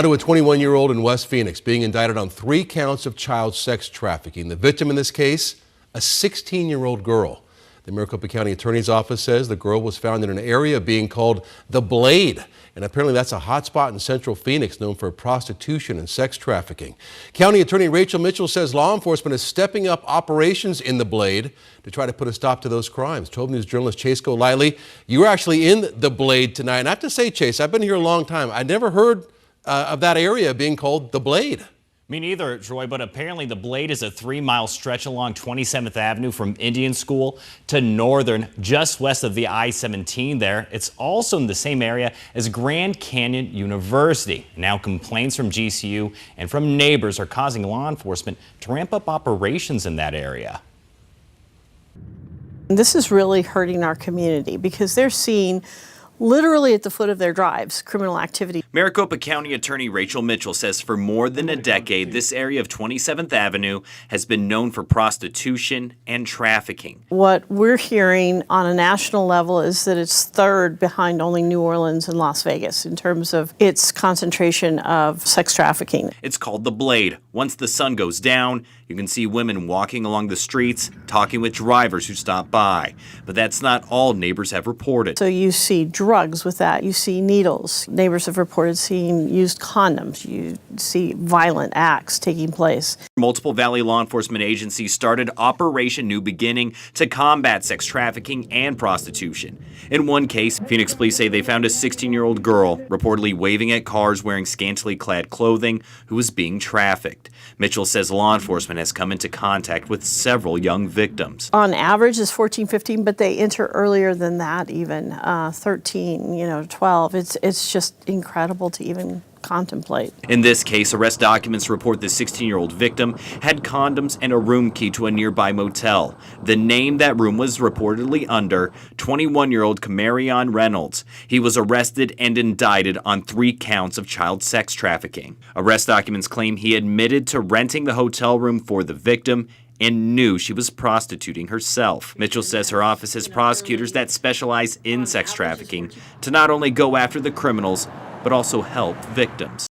To a 21-year-old in West Phoenix being indicted on 3 counts of child sex trafficking. The victim in this case, a 16-year-old girl. The Maricopa County Attorney's office says the girl was found in an area being called the Blade, and apparently that's a hot spot in central Phoenix known for prostitution and sex trafficking. County Attorney Rachel Mitchell says law enforcement is stepping up operations in the Blade to try to put a stop to those crimes. 12 News journalist Chase Golightly, you were actually in the Blade tonight. And I have to say, Chase, I've been here a long time. I never heard of that area being called the Blade. Me neither, Troy, but apparently the Blade is a 3-mile stretch along 27th Avenue from Indian School to Northern, just west of the I-17 there. It's also in the same area as Grand Canyon University. Now complaints from GCU and from neighbors are causing law enforcement to ramp up operations in that area. This is really hurting our community because they're seeing literally at the foot of their drives criminal activity. Maricopa County Attorney Rachel Mitchell says for more than a decade, this area of 27th Avenue has been known for prostitution and trafficking. What we're hearing on a national level is that it's third behind only New Orleans and Las Vegas in terms of its concentration of sex trafficking. It's called the Blade. Once the sun goes down, you can see women walking along the streets, talking with drivers who stop by. But that's not all neighbors have reported. So you see drugs with that. You see needles. Neighbors have reported seeing used condoms. You see violent acts taking place. Multiple Valley law enforcement agencies started Operation New Beginning to combat sex trafficking and prostitution. In one case, Phoenix police say they found a 16-year-old girl reportedly waving at cars wearing scantily clad clothing who was being trafficked. Mitchell says law enforcement has come into contact with several young victims. On average is 14, 15, but they enter earlier than that even, 13, 12. It's just incredible to even contemplate. In this case, arrest documents report the 16-year-old victim had condoms and a room key to a nearby motel. The name that room was reportedly under, 21-year-old Camarion Reynolds. He was arrested and indicted on 3 counts of child sex trafficking. Arrest documents claim he admitted to renting the hotel room for the victim and knew she was prostituting herself. Mitchell says her office has prosecutors that specialize in sex trafficking to not only go after the criminals, but also help victims.